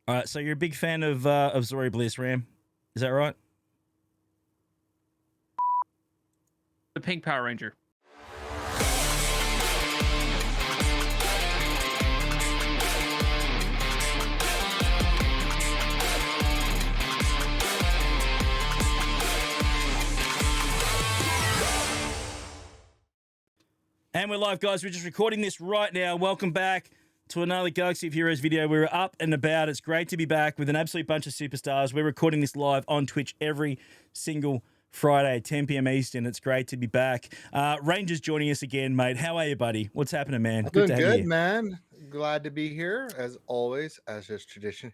All right, so you're a big fan of Zorri Bliss, Ram? Is that right? The Pink Power Ranger. And we're live, guys. We're just recording this right now. Welcome back to another Galaxy of Heroes video. We're up and about. It's great to be back with an absolute bunch of superstars. We're recording this live on Twitch every single Friday, 10 p.m. Eastern. It's great to be back. Ranger's joining us again, mate. How are you, buddy? What's happening, man? Good to have you, man. Glad to be here, as always, as is tradition.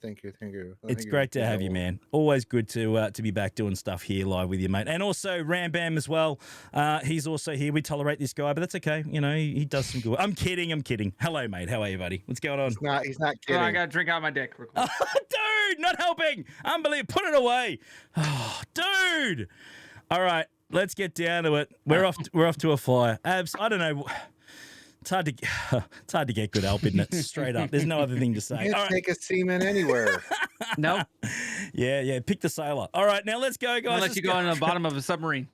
Thank you. It's great to have you, man. Always good to be back doing stuff here live with you, mate. And also Ram Bam as well. He's also here. We tolerate this guy, but that's okay. You know, he does some good. I'm kidding. Hello, mate. How are you, buddy? What's going on? He's not kidding. Oh, I gotta drink out my dick. Dude, not helping. Unbelievable. Put it away. Oh, dude. All right, let's get down to it. We're off to a flyer. Abs, I don't know. It's hard to get good help, isn't it? Straight up. There's no other thing to say. You can't take a semen anywhere. No. Yeah. Pick the sailor. All right, now let's go, guys. Unless you go on the bottom of a submarine.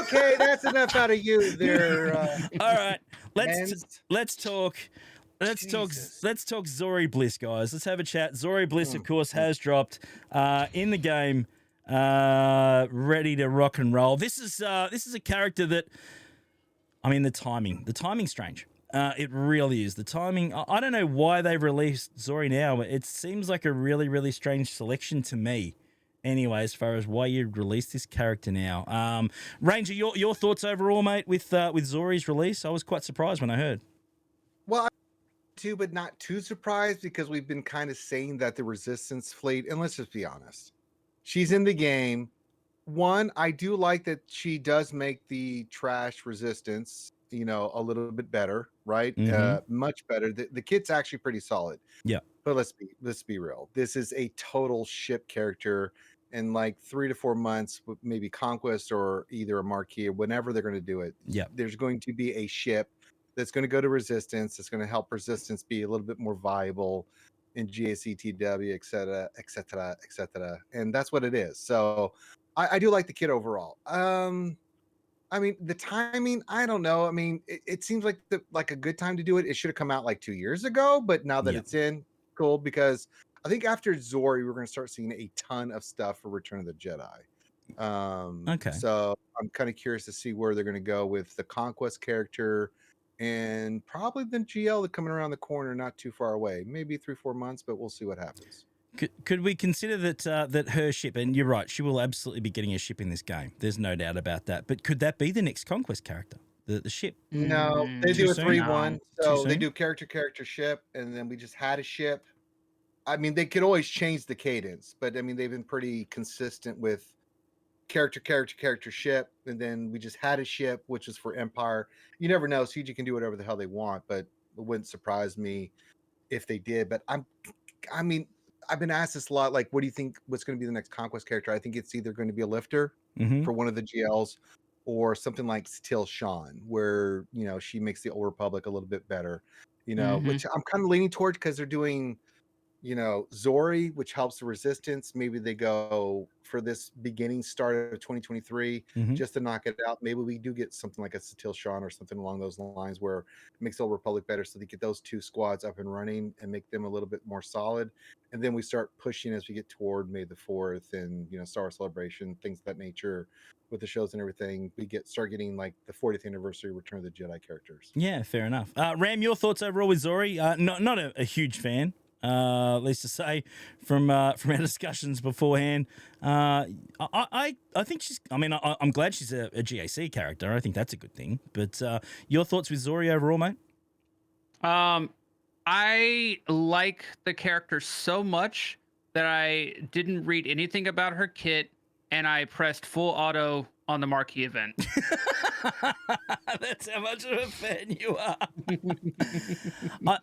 Okay, that's enough out of you there. All right, let's talk. Let's talk Zorri Bliss, guys. Let's have a chat. Zorri Bliss, of course, has dropped in the game, ready to rock and roll. This is a character that, I mean, the timing's strange. It really is. The timing, I don't know why they released Zorri now. It seems like a really, really strange selection to me. Anyway, as far as why you released this character now. Ranger, your thoughts overall, mate, with Zorri's release? I was quite surprised when I heard. Well, too, but not too surprised, because we've been kind of saying that the Resistance fleet, and let's just be honest, she's in the game. One, I do like that she does make the trash Resistance, a little bit better, right? Much better. The kit's actually pretty solid. Yeah. But let's be real. This is a total ship character. In like 3 to 4 months, maybe Conquest or either a Marquee, or whenever they're going to do it. Yeah. There's going to be a ship that's going to go to Resistance. It's going to help Resistance be a little bit more viable in GACTW, et cetera. And that's what it is. So I do like the kit overall. I mean, the timing, I don't know. I mean, it seems like a good time to do it. It should have come out like 2 years ago, but now that it's in, cool, because I think after Zorri, we're going to start seeing a ton of stuff for Return of the Jedi. Okay. So I'm kind of curious to see where they're going to go with the Conquest character, and probably the GL coming around the corner, not too far away. Maybe 3-4 months, but we'll see what happens. Could we consider that her ship, and you're right, she will absolutely be getting a ship in this game. There's no doubt about that. But could that be the next Conquest character, the ship? No, they do a 3-1. No. So they do character ship, and then we just had a ship. I mean, they could always change the cadence, but I mean, they've been pretty consistent with character ship, and then we just had a ship, which is for Empire. You never know. CG can do whatever the hell they want, but it wouldn't surprise me if they did. But I mean, I've been asked this a lot, like, what do you think what's going to be the next Conquest character? I think it's either going to be a lifter for one of the GLs, or something like Still Sean, where, she makes the Old Republic a little bit better, which I'm kind of leaning towards, because they're doing, Zorri, which helps the Resistance. Maybe they go for this beginning start of 2023 just to knock it out. Maybe we do get something like a Still Sean or something along those lines, where it makes the Old Republic better, so they get those two squads up and running and make them a little bit more solid. And then we start pushing as we get toward May the 4th and, Star Wars Celebration, things of that nature with the shows and everything. We start getting like the 40th anniversary Return of the Jedi characters. Yeah, fair enough. Ram, your thoughts overall with Zorri? Not a huge fan. At least to say from our discussions beforehand. I think she's. I mean, I'm glad she's a GAC character. I think that's a good thing. But your thoughts with Zorri overall, mate? I like the character so much that I didn't read anything about her kit, and I pressed full auto on the Marquee event. That's how much of a fan you are.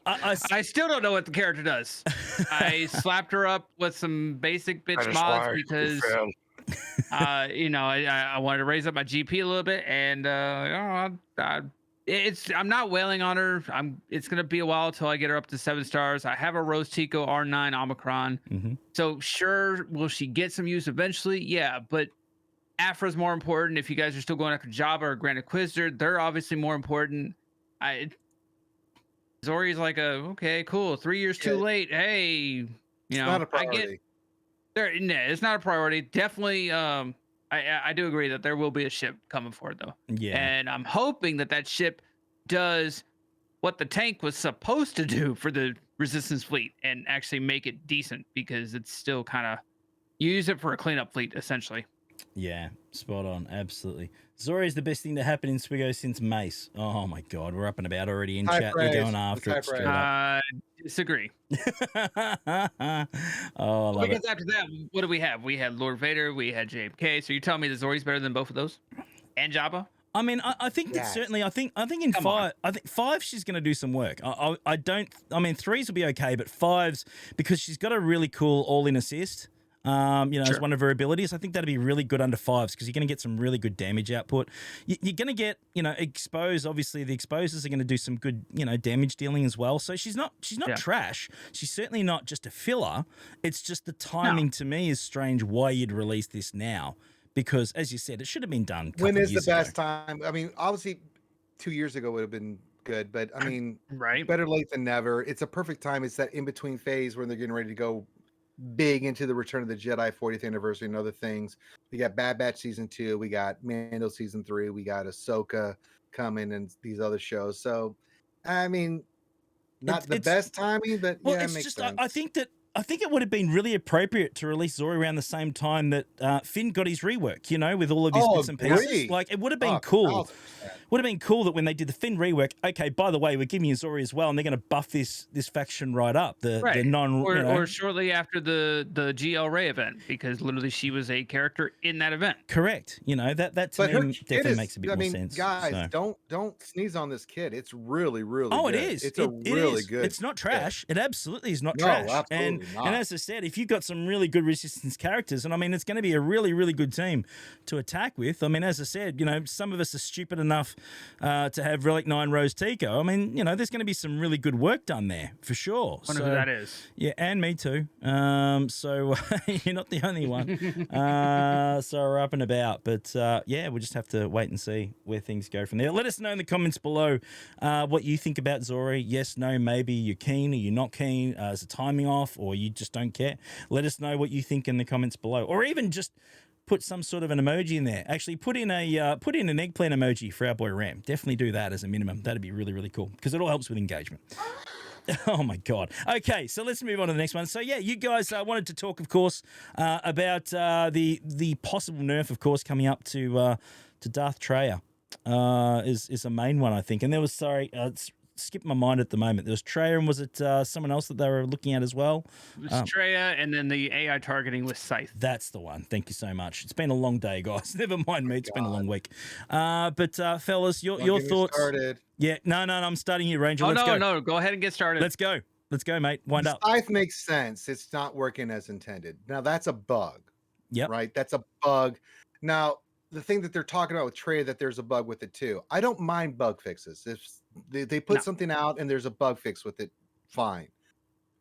I still don't know what the character does. I slapped her up with some basic bitch mods because I wanted to raise up my GP a little bit, and I I'm not wailing on her. It's gonna be a while till I get her up to 7 stars. I have a Rose Tico R9 Omicron. Mm-hmm. So sure, will she get some use eventually? Yeah, but Afra's more important. If you guys are still going after Jabba or Grand Inquisitor, they're obviously more important. Zorri's like okay, cool. 3 years too late. Hey, It's not a I get priority. it's not a priority. Definitely, I do agree that there will be a ship coming for it though. Yeah. And I'm hoping that ship does what the tank was supposed to do for the Resistance fleet and actually make it decent, because it's still kind of use it for a cleanup fleet essentially. Yeah, spot on. Absolutely. Zorri is the best thing to happen in Swigo since Mace. Oh my God, we're up and about already in High chat. praise. They're going after That's it high straight up. Disagree. Oh, I love Because it. after that, what do we have? We had Lord Vader, we had JMK. So you're telling me that Zorri's better than both of those? And Jabba? I mean, I think that certainly. I think in Come on. five. I think five. She's going to do some work. I don't. I mean, threes will be okay, but fives, because she's got a really cool all-in assist. As one of her abilities. I think that'd be really good under fives, because you're going to get some really good damage output. You're going to get, expose. Obviously, the exposers are going to do some good, damage dealing as well. So she's not trash. She's certainly not just a filler. It's just the timing to me is strange. Why you'd release this now? Because, as you said, it should have been done a couple When is years the best ago. time? I mean, obviously, 2 years ago would have been good, but I mean, Right. better late than never. It's a perfect time. It's that in between phase when they're getting ready to go big into the Return of the Jedi 40th anniversary and other things. We got Bad Batch season 2, we got Mando season 3, we got Ahsoka coming, and these other shows. So, I mean, not the best timing, but yeah, it makes sense. I think it would have been really appropriate to release Zorri around the same time that Finn got his rework, with all of his bits and pieces. Like, it would have been cool. 1000%. Would have been cool that when they did the Finn rework, okay, by the way, we're giving you Zorri as well, and they're going to buff this faction right up. The non or shortly after the GL Ray event, because literally she was a character in that event. Correct. That to me definitely makes a bit more sense. Guys, don't sneeze on this kid. It's really, really good. It is. It's really good. It's not trash. It absolutely is not No, trash. absolutely not. And as I said, if you've got some really good Resistance characters, and I mean, it's going to be a really, really good team to attack with. I mean, as I said, some of us are stupid enough to have Relic 9 Rose Tico. I mean, there's going to be some really good work done there for sure. Wonder who that is. Yeah, and me too. So you're not the only one. So we're up and about, but we'll just have to wait and see where things go from there. Let us know in the comments below what you think about Zorri. Yes, no, maybe you're keen, or you're not keen. Is the timing off, or you just don't care? Let us know what you think in the comments below, or even just put some sort of an emoji in there. Actually, put in an eggplant emoji for our boy Ram. Definitely do that as a minimum. That'd be really, really cool, because it all helps with engagement. Oh my God. Okay, so let's move on to the next one. So yeah, you guys wanted to talk, of course, about the possible nerf, of course, coming up to Darth Traya. Is a main one, I think. And there was skipped my mind at the moment. There was Traya, and was it someone else that they were looking at as well? It was Traya, and then the AI targeting with Scythe. That's the one. Thank you so much. It's been a long day, guys. Never mind me. It's been a long week. But fellas, your thoughts? Started. Yeah, no, I'm starting here, Ranger. Let's go. No, go ahead and get started. Let's go, mate. Wind up. Scythe makes sense. It's not working as intended. Now that's a bug. Yep. Right. That's a bug. Now the thing that they're talking about with Traya, that there's a bug with it too. I don't mind bug fixes. If they put something out and there's a bug fix with it, fine.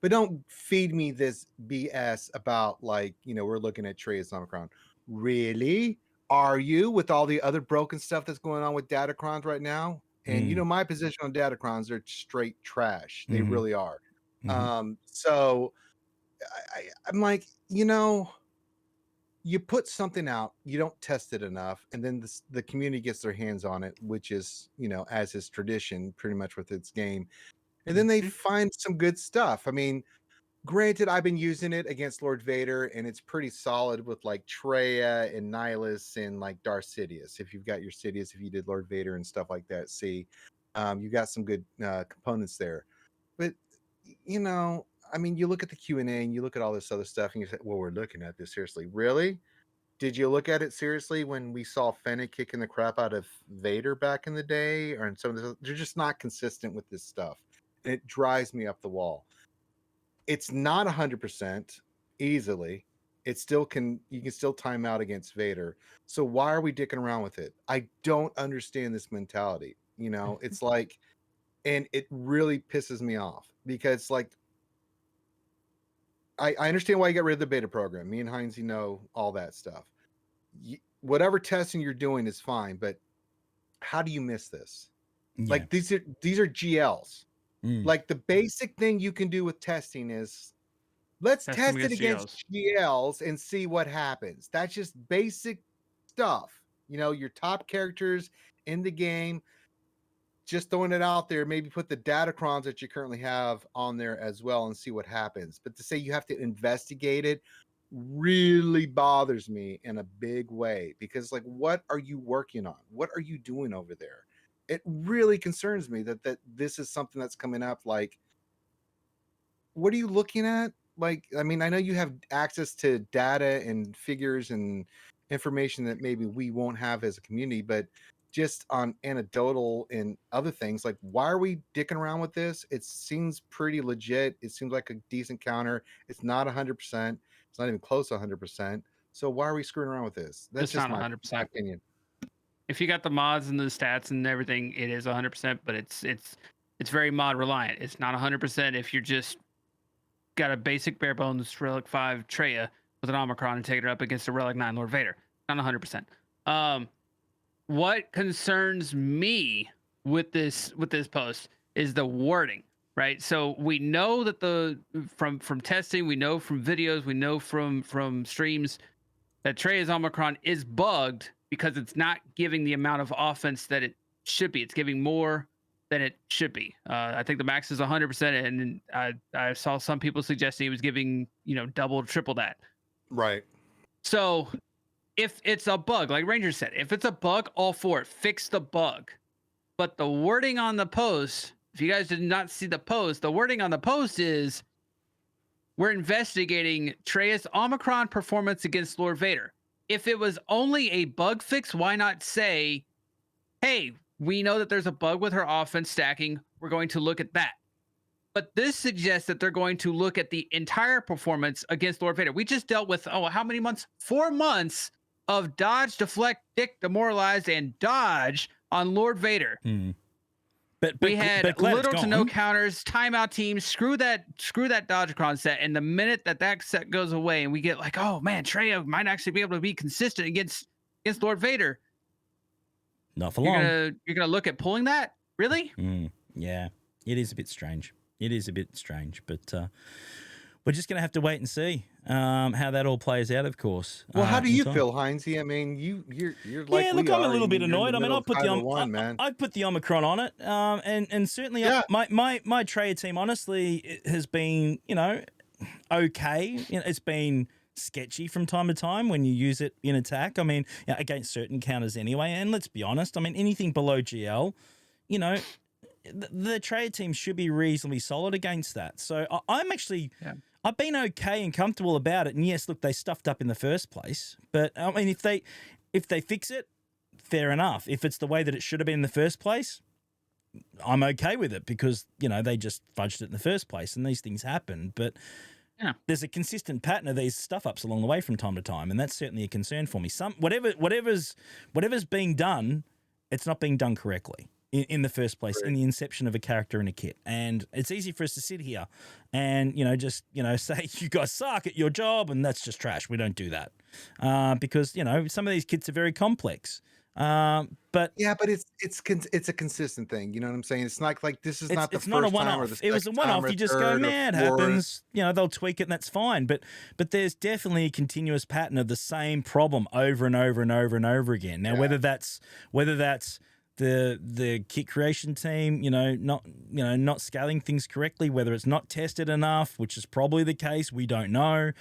But don't feed me this BS about, like, we're looking at Traya's Omicron. Really? Are you, with all the other broken stuff that's going on with Datacrons right now? And my position on Datacrons, they're straight trash. They really are. So I'm like, you put something out, you don't test it enough, and then the community gets their hands on it, which is, as is tradition, pretty much with its game. And then they find some good stuff. I mean, granted, I've been using it against Lord Vader, and it's pretty solid with like Traya and Nihilus and like Darth Sidious. If you've got your Sidious, if you did Lord Vader and stuff like that, you got some good components there. But I mean, you look at the Q&A and you look at all this other stuff, and you say, well, we're looking at this seriously. Really? Did you look at it seriously when we saw Fennec kicking the crap out of Vader back in the day? Or in some of this, they're just not consistent with this stuff. And it drives me up the wall. It's not 100% easily. You can still time out against Vader. So why are we dicking around with it? I don't understand this mentality. It's like, and it really pisses me off because like, I understand why you got rid of the beta program. Me and Heinzy know all that stuff. Whatever testing you're doing is fine, but how do you miss this? Yeah. Like these are GLs. Like the basic thing you can do with testing is let's test it against GLs and see what happens. That's just basic stuff. Your top characters in the game, just throwing it out there, maybe put the Datacrons that you currently have on there as well and see what happens. But to say you have to investigate it really bothers me in a big way because like, what are you working on? What are you doing over there? It really concerns me that this is something that's coming up. Like, what are you looking at? Like, I mean, I know you have access to data and figures and information that maybe we won't have as a community, but just on anecdotal and other things, like, why are we dicking around with this? It seems pretty legit. It seems like a decent counter. It's not 100%. It's not even close to 100%. So why are we screwing around with this? That's it's just not my 100%. opinion. If you got the mods and the stats and everything, it is 100%, but it's very mod reliant. It's not 100% if you're just got a basic bare bones Relic 5 Traya with an Omicron and take it up against a Relic 9 Lord Vader. Not 100%. What concerns me with this post is the wording, right? So we know that from testing, we know from videos, we know from streams that Traya's Omicron is bugged because it's not giving the amount of offense that it should be. It's giving more than it should be. I think the max is 100%, and I saw some people suggesting he was giving double, triple that. Right. So if it's a bug, like Ranger said, if it's a bug, all for it. Fix the bug. But the wording on the post, if you guys did not see the post, the wording on the post is, we're investigating Traya's Omicron performance against Lord Vader. If it was only a bug fix, why not say, hey, we know that there's a bug with her offense stacking. We're going to look at that. But this suggests that they're going to look at the entire performance against Lord Vader. We just dealt with, how many months? 4 months of dodge, deflect, dick, demoralized, and dodge on Lord Vader. But we had little to no counters, timeout teams. Screw that Datacron set. And the minute that set goes away, and we get like, oh man, Traya might actually be able to be consistent against Lord Vader. Not for long. You're gonna look at pulling that? Really? Yeah, it is a bit strange. But we're just gonna have to wait and see how that all plays out. Of course. Well, how do you feel, Heinzy? I mean, you're like, yeah. Look, I'm a little bit annoyed. I mean, I put the Omicron on it, and certainly my Traya team honestly has been okay. It's been sketchy from time to time when you use it in attack. I mean, against certain counters anyway. And let's be honest, I mean, anything below GL, the Traya team should be reasonably solid against that. So I'm actually, I've been okay and comfortable about it. And yes, look, they stuffed up in the first place. But I mean, if they fix it, fair enough. If it's the way that it should have been in the first place, I'm okay with it because they just fudged it in the first place, and these things happen. But there's a consistent pattern of these stuff ups along the way from time to time, and that's certainly a concern for me. Whatever's being done, it's not being done correctly in the first place, in the inception of a character in a kit. And it's easy for us to sit here and just say you guys suck at your job, and that's just trash. We don't do that because some of these kits are very complex. But it's a consistent thing. You know what I'm saying? It's not like this is not the first not a time one-off. or the It was a one-off. You just go, man, it happens. They'll tweak it and that's fine. But there's definitely a continuous pattern of the same problem over and over and over and over again. Now, whether that's the kit creation team, not scaling things correctly, whether it's not tested enough, which is probably the case, we don't know.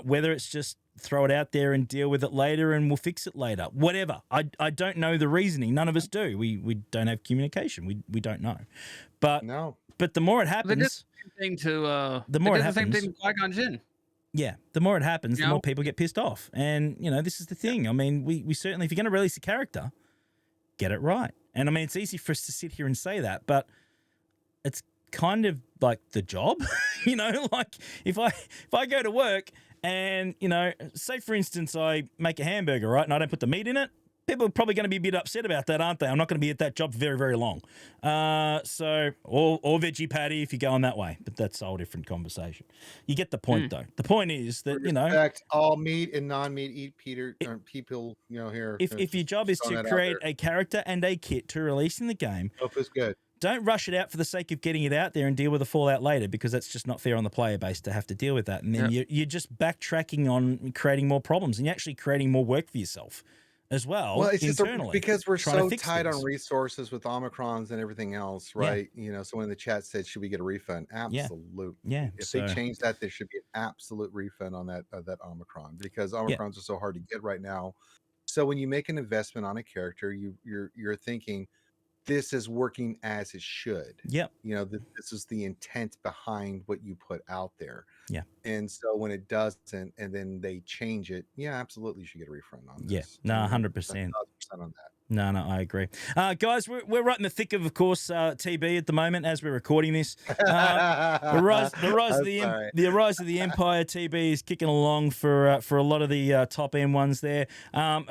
Whether it's just throw it out there and deal with it later and we'll fix it later. Whatever. I don't know the reasoning. None of us do. We don't have communication. We don't know. But the more it happens, the more it happens. Same thing with Qui-Gon Jinn. Yeah, the more it happens, the more people get pissed off. And this is the thing. I mean, we certainly, if you're going to release a character, get it right. And I mean, it's easy for us to sit here and say that, but it's kind of like the job. Like if I go to work and say for instance I make a hamburger, right, and I don't put the meat in it, People are probably going to be a bit upset about that, aren't they? I'm not going to be at that job very, very long. Or veggie patty if you're going that way, but that's a whole different conversation. You get the point, though. The point is that, Respect all meat and non-meat eat people, here. if your job is to create a character and a kit to release in the game, Tofu's good. Don't rush it out for the sake of getting it out there and deal with the fallout later, because that's just not fair on the player base to have to deal with that. And then you're just backtracking on creating more problems, and you're actually creating more work for yourself as well. Well, it's internally, just because we're so tight things on resources with Omicrons and everything else, right? Someone in the chat said, should we get a refund? Absolutely. Yeah. If they change that, there should be an absolute refund on that Omicron, because Omicrons are so hard to get right now. So when you make an investment on a character, you're thinking, this is working as it should. Yep. This is the intent behind what you put out there. Yeah. And so when it doesn't, and then they change it, absolutely, you should get a refund on this. Yeah. No, 100%. 100% on that. No, I agree. Guys, we're right in the thick of course, TB at the moment as we're recording this. The rise of the Empire TB is kicking along for a lot of the top end ones there.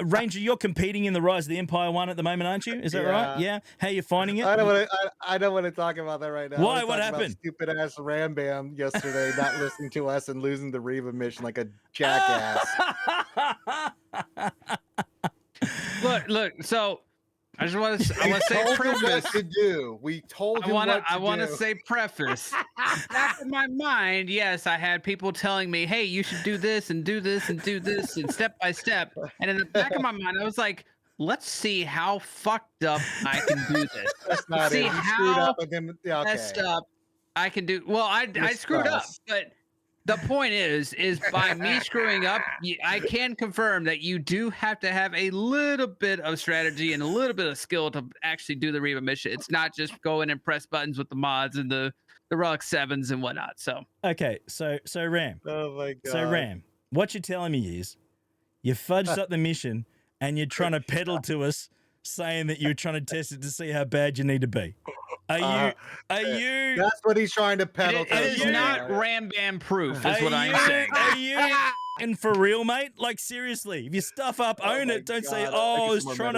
Ranger, you're competing in the Rise of the Empire one at the moment, aren't you? Is that right? Yeah. How are you finding it? I don't want to talk about that right now. Why? What happened? Stupid ass Rambam yesterday not listening to us and losing the Reva mission like a jackass. Look. So I just want to say preface. What to do. We told him I want to say preface. Back in my mind, yes, I had people telling me, "Hey, you should do this and do this and do this and step by step." And in the back of my mind, I was like, "Let's see how fucked up I can do this. That's not see it. how messed up I can do." Well, I screwed up, but the point is by me screwing up, I can confirm that you do have to have a little bit of strategy and a little bit of skill to actually do the Reva mission. It's not just go in and press buttons with the mods and the Relic 7s and whatnot. So okay, so Ram. Oh my god. So Ram, what you're telling me is you fudged up the mission and you're trying to peddle to us saying that you're trying to test it to see how bad you need to be. Are you? That's what he's trying to peddle. It is not Rambam proof, is what I'm saying. Are you and for real, mate? Like seriously, if you stuff up, own it. Don't say, "Oh, I was trying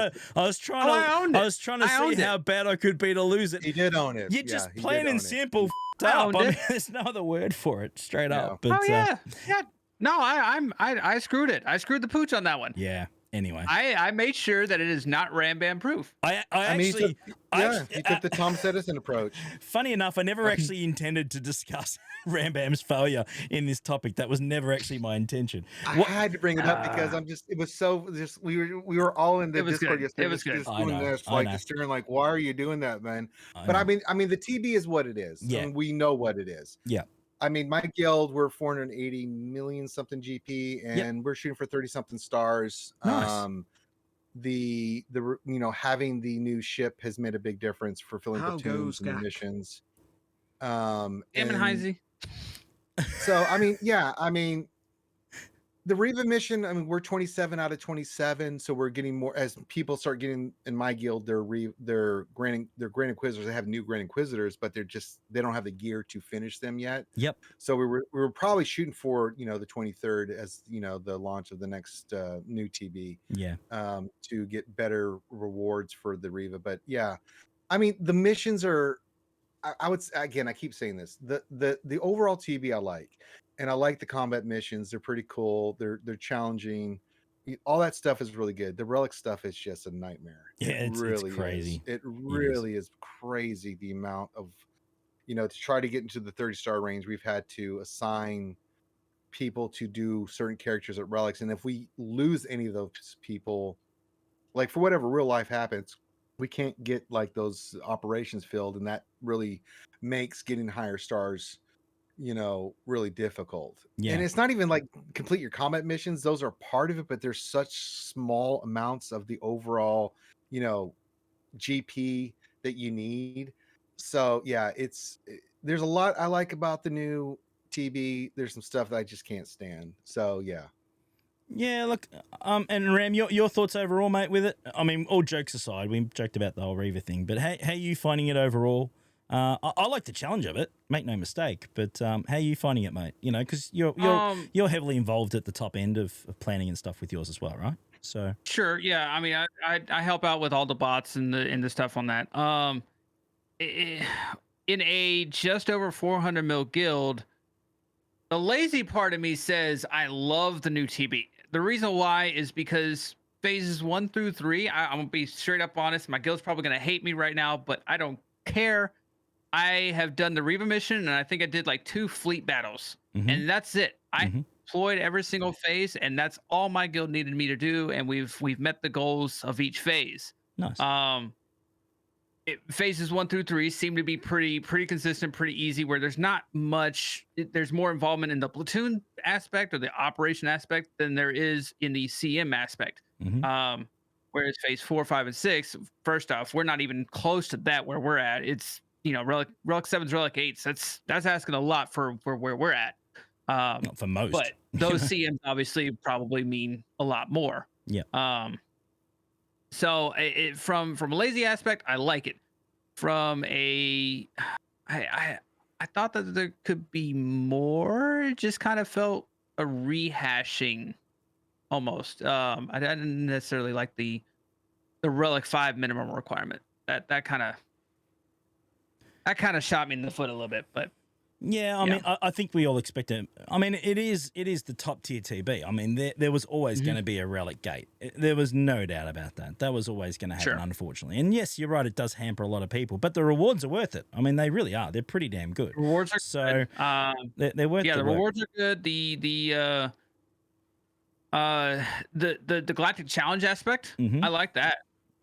to see how bad I could be to lose it." He did own it. You're just plain and simple up. I mean, there's no other word for it. Straight up. But, No, I screwed it. I screwed the pooch on that one. Yeah. Anyway, I made sure that it is not Rambam proof. He took the Thomas Edison approach. Funny enough, I never actually intended to discuss Rambam's failure in this topic. That was never actually my intention. I had to bring it up because we were all in the Discord yesterday. It was good. Just staring like, why are you doing that, man? But I mean, the TB is what it is. Yeah. And we know what it is. Yeah. I mean, my guild, we're 480 million something GP, and we're shooting for 30 something stars. Nice. Having the new ship has made a big difference for filling platoons and missions. And Heinzy. So the Reva mission, we're 27 out of 27, so we're getting more as people start getting in my guild. They're Grand Inquisitors. They have new Grand Inquisitors, but they don't have the gear to finish them yet. Yep. So we were probably shooting for the 23rd as the launch of the next new TB. Yeah. To get better rewards for the Reva, but the missions are. I would again. I keep saying this. The overall TB I like. And I like the combat missions. They're pretty cool. They're challenging. All that stuff is really good. The relic stuff is just a nightmare. Yeah, it's crazy. It really is crazy the amount of, to try to get into the 30-star range, we've had to assign people to do certain characters at relics. And if we lose any of those people, like for whatever real life happens, we can't get like those operations filled. And that really makes getting higher stars really difficult. And it's not even like complete your combat missions. Those are part of it, but there's such small amounts of the overall, GP that you need. So there's a lot I like about the new TB. There's some stuff that I just can't stand. So yeah, look, and Ram, your thoughts overall, mate, with it? I mean, all jokes aside, we joked about the whole Reva thing, but how are you finding it overall? I like the challenge of it, make no mistake. But how are you finding it, mate? Because you're heavily involved at the top end of planning and stuff with yours as well, right? So Sure. Yeah. I mean, I help out with all the bots and the stuff on that. I- in a just over 400 mil guild, the lazy part of me says I love the new TB. The reason why is because phases 1 through 3, I'm gonna be straight up honest. My guild's probably gonna hate me right now, but I don't care. I have done the Reva mission, and I think I did like 2 fleet battles, mm-hmm, and that's it. I mm-hmm. deployed every single phase, and that's all my guild needed me to do, and we've met the goals of each phase. Nice. Phases 1 through 3 seem to be pretty consistent, pretty easy. Where there's not much, there's more involvement in the platoon aspect or the operation aspect than there is in the CM aspect. Mm-hmm. Whereas phase 4, 5, and 6, first off, we're not even close to that where we're at. It's relic 7s, relic 8s. That's asking a lot for where we're at. Not for most, but those CMs obviously probably mean a lot more. Yeah. So from a lazy aspect, I like it. From a, I thought that there could be more. It just kind of felt a rehashing, almost. I didn't necessarily like the relic 5 minimum requirement. That kind of shot me in the foot a little bit, but. Yeah, I mean, I think we all expect it. I mean, it is the top tier TB. I mean, there was always going to be a relic gate. There was no doubt about that. That was always going to happen, unfortunately. And yes, you're right, it does hamper a lot of people, but the rewards are worth it. I mean, they really are. They're pretty damn good. Rewards are good. They're worth it. Yeah, the rewards are good. The Galactic Challenge aspect, I like that.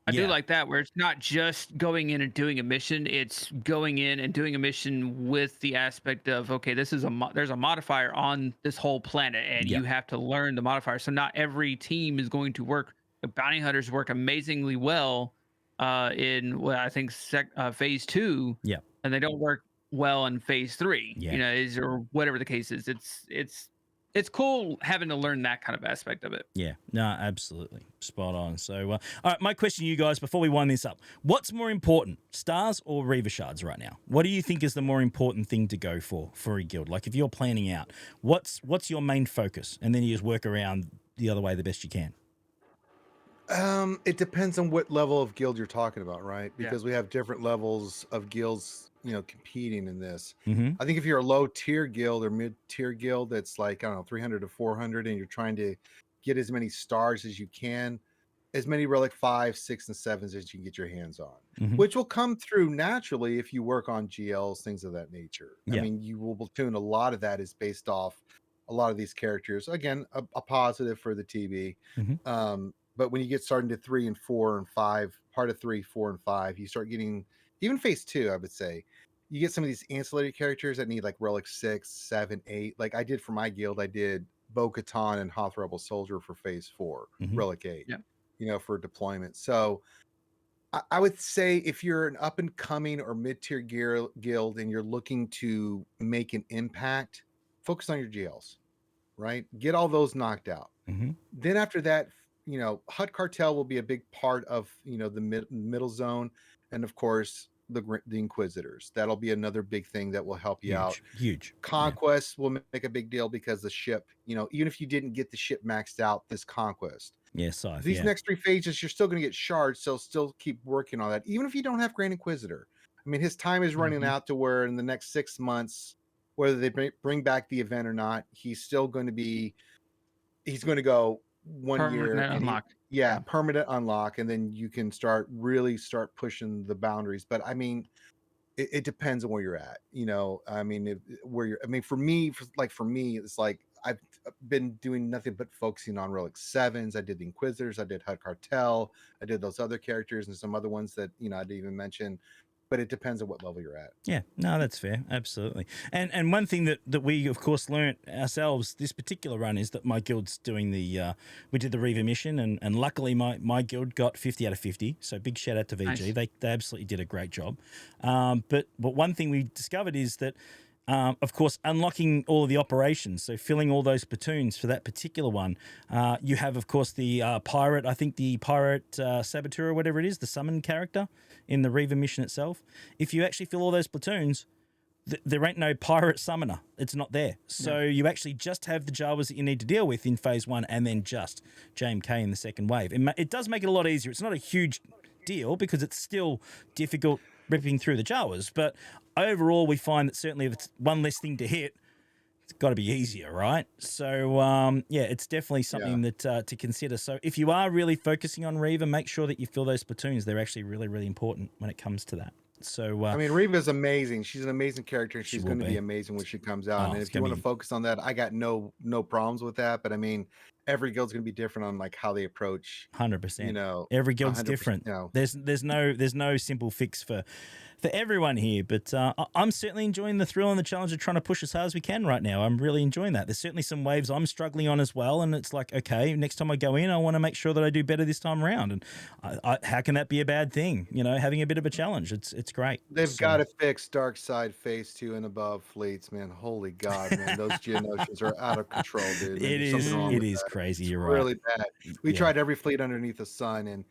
I do like that, where it's not just going in and doing a mission. It's going in and doing a mission with the aspect of, okay, this is there's a modifier on this whole planet, and you have to learn the modifier. So not every team is going to work. The bounty hunters work amazingly well in I think phase 2. Yeah, and they don't work well in phase 3. Yeah. Or whatever the case is. It's cool having to learn that kind of aspect of it. Yeah, no, absolutely. Spot on. So, all right, my question to you guys before we wind this up. What's more important, stars or Reaver shards right now? What do you think is the more important thing to go for a guild? Like if you're planning out, what's your main focus? And then you just work around the other way the best you can. It depends on what level of guild you're talking about, right? Because we have different levels of guilds, competing in this. Mm-hmm. I think if you're a low tier guild or mid tier guild that's like, I don't know, 300 to 400, and you're trying to get as many stars as you can, as many relic 5, 6, and 7s as you can get your hands on, which will come through naturally if you work on GLs, things of that nature. I mean, you will platoon. A lot of that is based off a lot of these characters. Again, a positive for the TB. But when you get starting to 3 and 4 and 5, part of 3, 4, and 5, you start getting even phase 2. I would say you get some of these ancillary characters that need like relic 6, 7, 8. Like I did for my guild, I did Bo-Katan and Hoth Rebel Soldier for phase 4, relic 8. For deployment. So I would say if you're an up and coming or mid tier guild and you're looking to make an impact, focus on your GLs, right? Get all those knocked out. Then after that, HUD Cartel will be a big part of the middle zone, and of course the Inquisitors. That'll be another big thing that will help you out. Huge. Conquest will make a big deal because the ship, even if you didn't get the ship maxed out this conquest, these next 3 phases, you're still going to get shards. So still keep working on that, even if you don't have Grand Inquisitor. I mean, his time is running out to where in the next 6 months, whether they bring back the event or not, he's going to go 1 permanent year unlock. Permanent unlock, and then you can start pushing the boundaries. But I mean, it depends on where you're at. I mean, for me, it's like I've been doing nothing but focusing on relic 7s. I did the Inquisitors, I did HUD Cartel, I did those other characters and some other ones that I didn't even mention. But it depends on what level you're at. Yeah, no, that's fair. Absolutely. And one thing that we, of course, learnt ourselves this particular run is that my guild's doing we did the Reaver mission, and luckily my guild got 50 out of 50. So big shout out to VG. Nice. They absolutely did a great job. But one thing we discovered is that, of course, unlocking all of the operations, so filling all those platoons for that particular one, you have, of course, the pirate, I think the pirate saboteur or whatever it is, the summon character in the Reaver mission itself. If you actually fill all those platoons, there ain't no pirate summoner. It's not there. So you actually just have the Jawas that you need to deal with in phase 1, and then just JMK in the second wave. It does make it a lot easier. It's not a huge deal because it's still difficult ripping through the Jawas, but overall we find that certainly if it's one less thing to hit, it's got to be easier, right? So it's definitely something that to consider. So if you are really focusing on Reaver, make sure that you fill those platoons. They're actually really, really important when it comes to that. So I mean, Reva's amazing. She's an amazing character, and she's going to be amazing when she comes out. Oh, and if you want to focus on that, I got no problems with that. But I mean, every guild's going to be different on like how they approach. 100%. You know, every guild's different. You know. There's no simple fix for everyone here. But I'm certainly enjoying the thrill and the challenge of trying to push as hard as we can right now. I'm really enjoying that. There's certainly some waves I'm struggling on as well, and it's like, okay, next time I go in, I want to make sure that I do better this time around. And how can that be a bad thing? You know, having a bit of a challenge. It's great. They've got to fix Dark Side Phase 2 and above fleets, man. Holy God, man, those Geonosians are out of control, dude. It is crazy. You're right. Really bad. We tried every fleet underneath the sun, and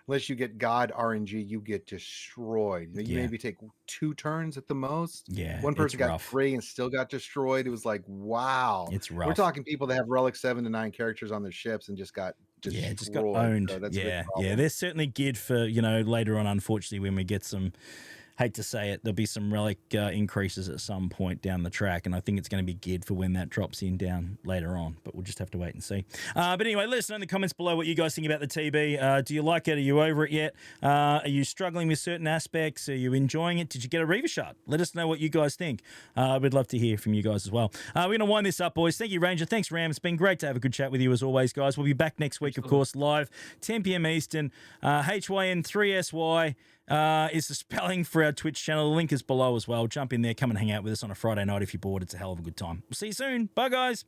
unless you get God RNG, you get destroyed. You maybe take 2 turns at the most. Yeah, one person got 3 and still got destroyed. It was like, wow, it's rough. We're talking people that have relic 7 to 9 characters on their ships and just got destroyed. Yeah, just got owned. So that's they're certainly geared for later on. Unfortunately, when we get some. Hate to say it, there'll be some relic increases at some point down the track, and I think it's going to be geared for when that drops in down later on, but we'll just have to wait and see. But anyway, let us know in the comments below what you guys think about the TB. Do you like it? Are you over it yet? Are you struggling with certain aspects? Are you enjoying it? Did you get a Reaver shot? Let us know what you guys think. We'd love to hear from you guys as well. We're going to wind this up, boys. Thank you, Ranger. Thanks, Ram. It's been great to have a good chat with you as always, guys. We'll be back next week, of course, live, 10 p.m. Eastern, HYN3SY. Is the spelling for our Twitch channel. The link is below as well. Jump in there, come and hang out with us on a Friday night if you're bored. It's a hell of a good time. We'll see you soon. Bye, guys.